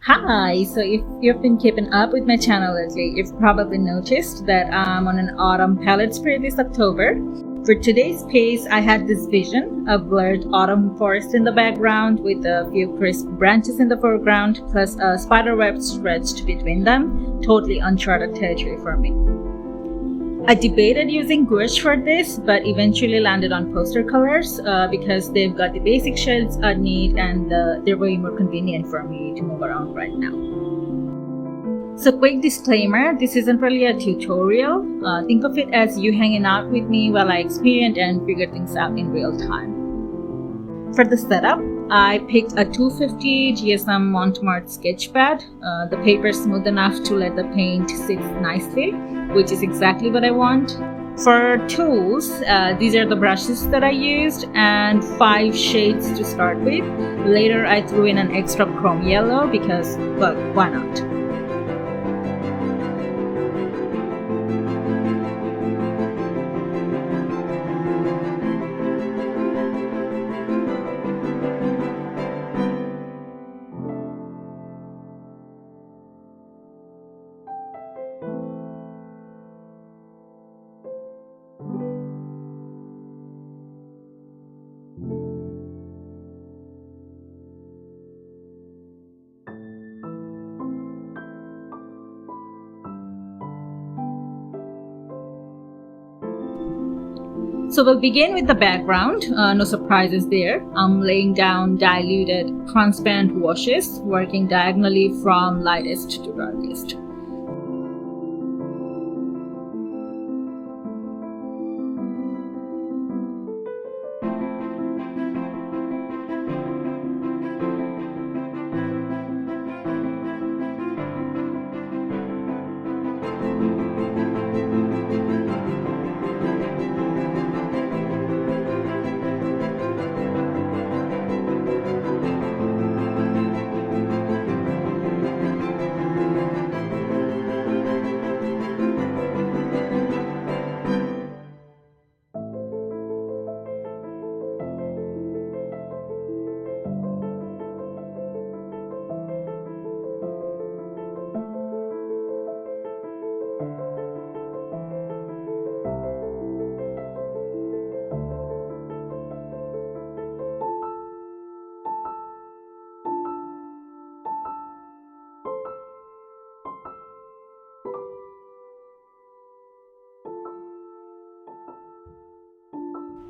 Hi, so if you've been keeping up with my channel lately, you've probably noticed that I'm on an autumn palette spree this October. For today's piece, I had this vision of blurred autumn forest in the background with a few crisp branches in the foreground, plus a spiderweb stretched between them. Totally uncharted territory for me. I debated using gouache for this, but eventually landed on poster colors because they've got the basic shades I need and they're way more convenient for me to move around right now. So quick disclaimer, this isn't really a tutorial. Think of it as you hanging out with me while I experiment and figure things out in real time. For the setup, I picked a 250 GSM Mont Marte sketchpad. The paper is smooth enough to let the paint sit nicely, which is exactly what I want. For tools, these are the brushes that I used and 5 shades to start with. Later I threw in an extra chrome yellow because, well, why not? So we'll begin with the background, no surprises there. I'm laying down diluted transparent washes, working diagonally from lightest to darkest.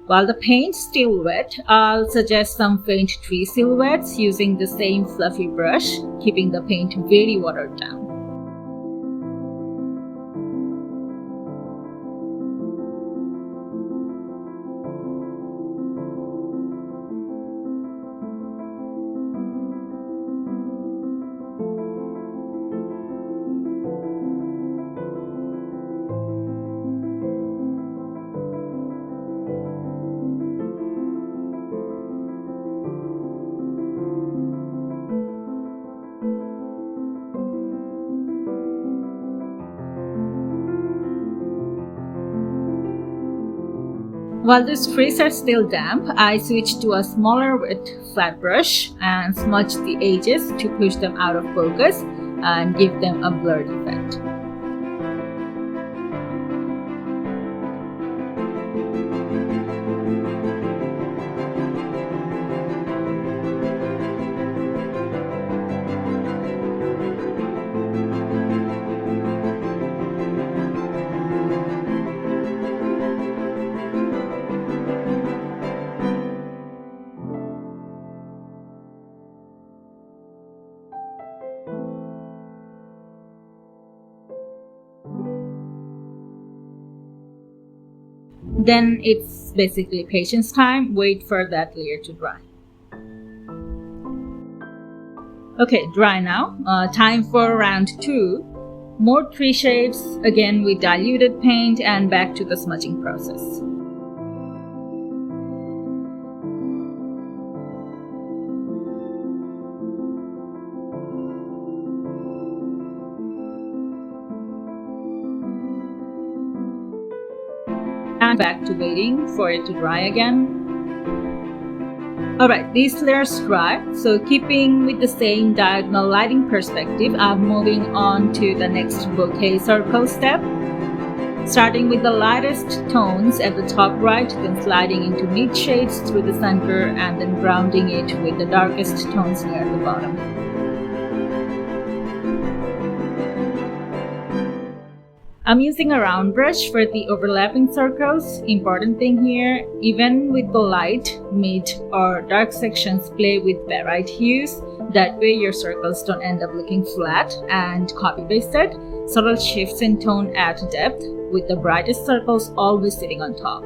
While the paint's still wet, I'll suggest some faint tree silhouettes using the same fluffy brush, keeping the paint very watered down. While the trees are still damp, I switched to a smaller wet flat brush and smudged the edges to push them out of focus and give them a blurred effect. Then it's basically patience time. Wait for that layer to dry. Okay, dry now. Time for round 2. More tree shapes, again with diluted paint, and back to the smudging process. And back to waiting for it to dry again. Alright, these layers dry, so keeping with the same diagonal lighting perspective, I'm moving on to the next bokeh circle step. Starting with the lightest tones at the top right, then sliding into mid shades through the center, and then grounding it with the darkest tones near the bottom. I'm using a round brush for the overlapping circles. Important thing here, even with the light, mid, or dark sections, play with varied hues. That way your circles don't end up looking flat and copy-pasted. Subtle shifts in tone add depth, with the brightest circles always sitting on top.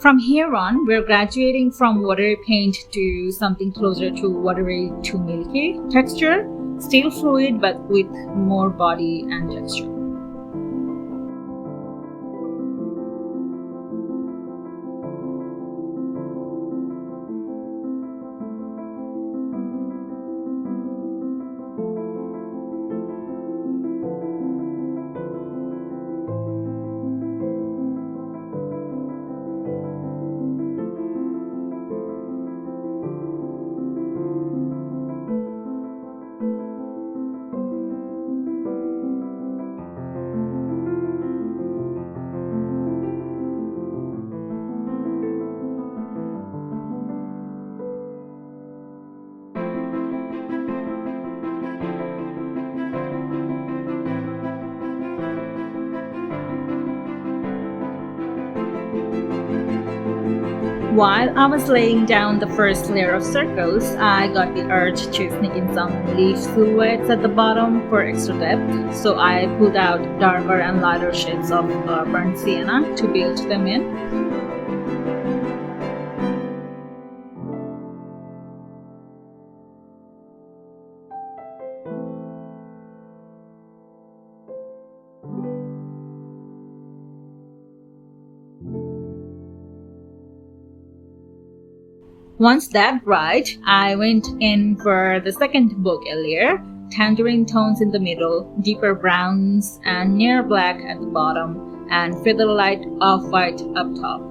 From here on, we're graduating from watery paint to something closer to watery to milky texture, still fluid but with more body and texture. While I was laying down the first layer of circles, I got the urge to sneak in some leaf silhouettes at the bottom for extra depth, so I pulled out darker and lighter shades of burnt sienna to build them in. Once that dried, I went in for the second bokeh layer, tangerine tones in the middle, deeper browns and near black at the bottom, and feather light off-white up top.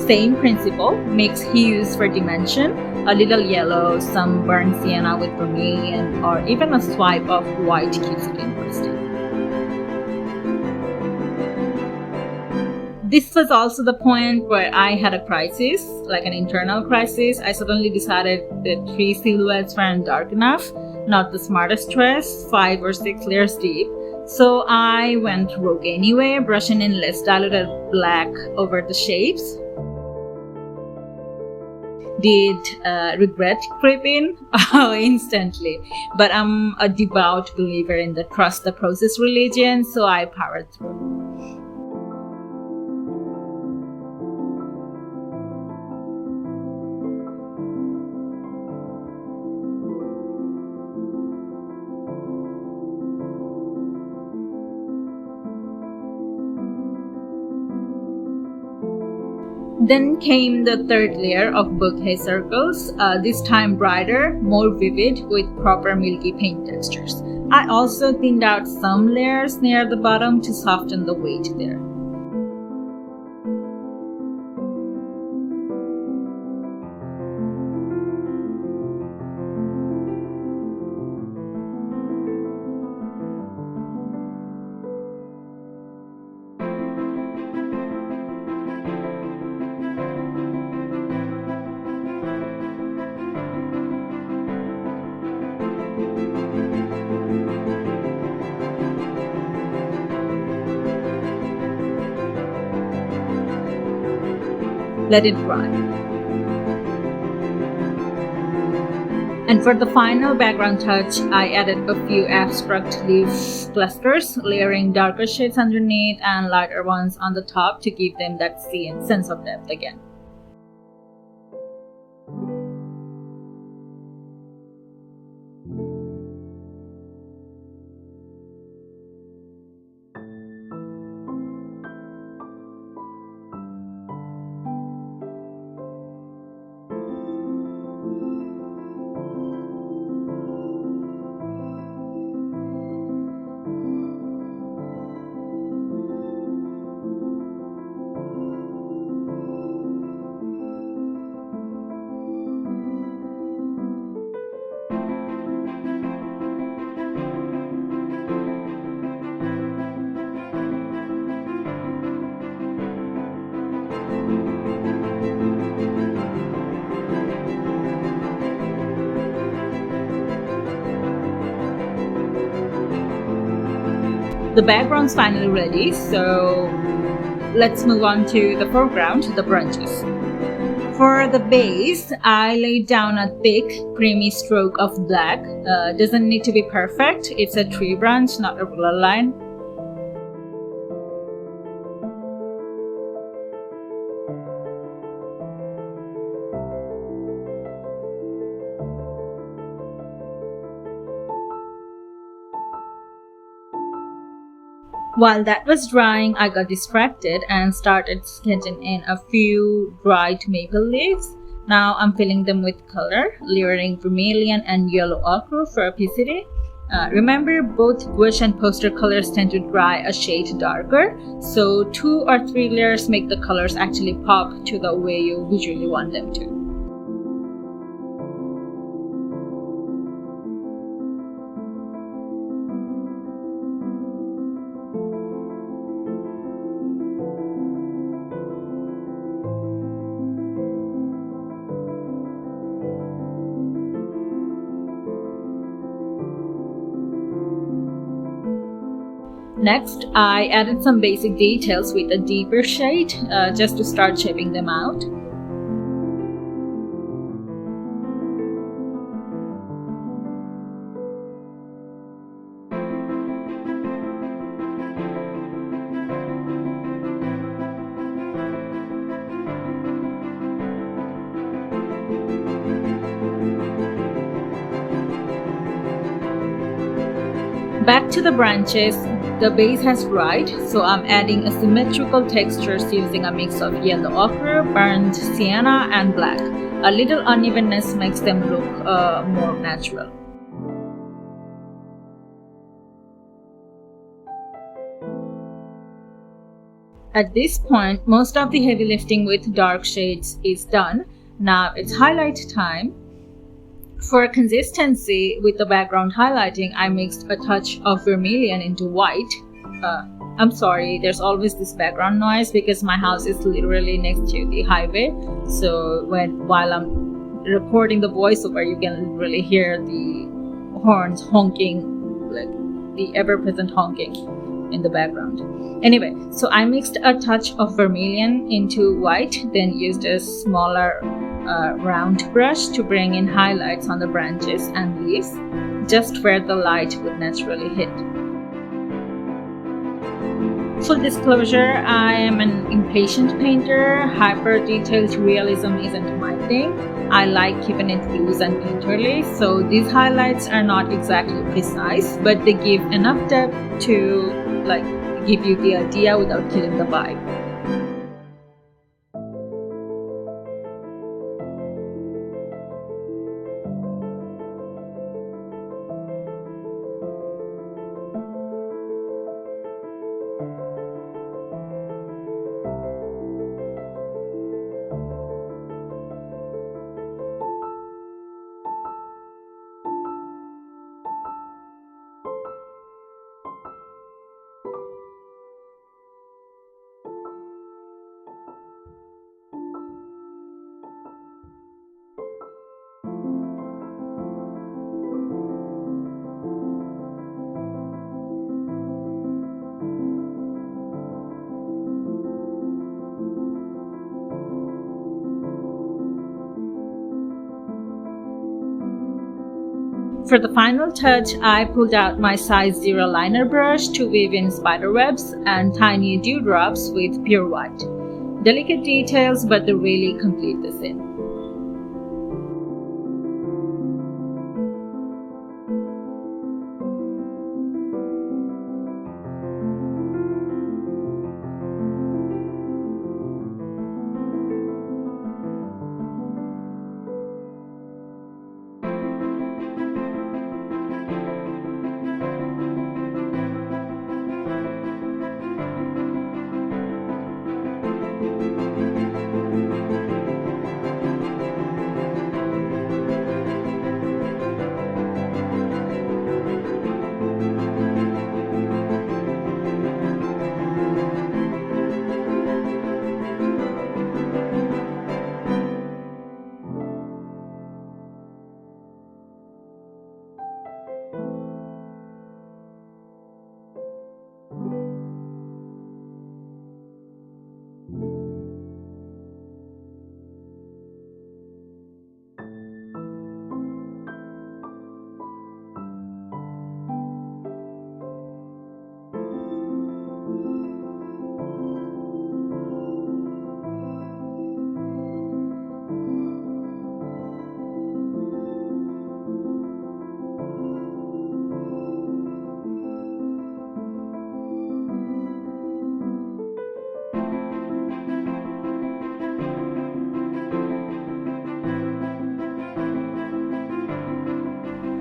Same principle, mix hues for dimension, a little yellow, some burnt sienna with vermilion, or even a swipe of white keeps it interesting. This was also the point where I had a crisis, like an internal crisis. I suddenly decided that 3 silhouettes weren't dark enough, not the smartest choice, 5 or 6 layers deep. So I went rogue anyway, brushing in less diluted black over the shapes. Did regret creep in? Oh, instantly. But I'm a devout believer in the trust the process religion, so I powered through. Then came the third layer of bokeh circles, this time brighter, more vivid with proper milky paint textures. I also thinned out some layers near the bottom to soften the weight there. Let it dry. And for the final background touch, I added a few abstract leaf clusters, layering darker shades underneath and lighter ones on the top to give them that sense of depth again. The background's finally ready, so let's move on to the foreground, the branches. For the base, I laid down a thick, creamy stroke of black. Doesn't need to be perfect. It's a tree branch, not a ruler line. While that was drying, I got distracted and started sketching in a few dried maple leaves. Now I'm filling them with color, layering vermilion and yellow ochre for opacity. Remember, both gouache and poster colors tend to dry a shade darker, so 2 or 3 layers make the colors actually pop to the way you visually want them to. Next, I added some basic details with a deeper shade just to start shaping them out. Back to the branches. The base has dried, so I'm adding asymmetrical textures using a mix of yellow ochre, burnt sienna, and black. A little unevenness makes them look more natural. At this point, most of the heavy lifting with dark shades is done. Now it's highlight time. For consistency with the background highlighting, I mixed a touch of vermilion into white. I'm sorry, there's always this background noise because my house is literally next to the highway. So while I'm recording the voiceover, you can literally hear the horns honking, like the ever-present honking in the background. Anyway, so I mixed a touch of vermilion into white, then used a smaller round brush to bring in highlights on the branches and leaves, just where the light would naturally hit. Full disclosure, I am an impatient painter. Hyper detailed realism isn't my thing. I like keeping it loose and painterly, so these highlights are not exactly precise, but they give enough depth to give you the idea without killing the vibe. For the final touch, I pulled out my size 0 liner brush to weave in spiderwebs and tiny dewdrops with pure white. Delicate details, but they really complete the scene.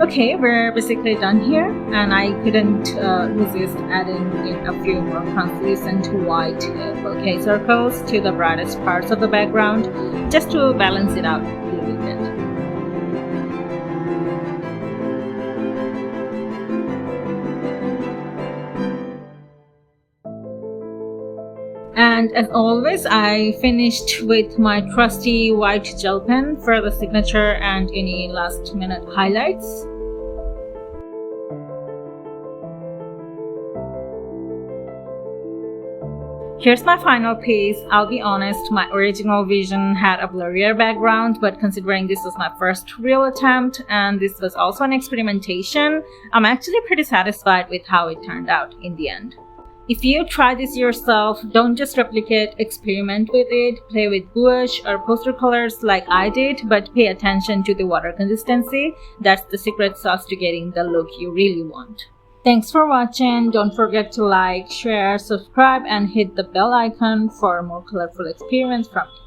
Okay, we're basically done here, and I couldn't resist adding in a few more translucent white bokeh circles to the brightest parts of the background, just to balance it out a little bit. And as always, I finished with my trusty white gel pen for the signature and any last minute highlights. Here's my final piece. I'll be honest, my original vision had a blurrier background, but considering this was my first real attempt and this was also an experimentation, I'm actually pretty satisfied with how it turned out in the end. If you try this yourself, don't just replicate, experiment with it, play with gouache or poster colors like I did, but pay attention to the water consistency. That's the secret sauce to getting the look you really want. Thanks for watching. Don't forget to like, share, subscribe, and hit the bell icon for more colorful experiments from me.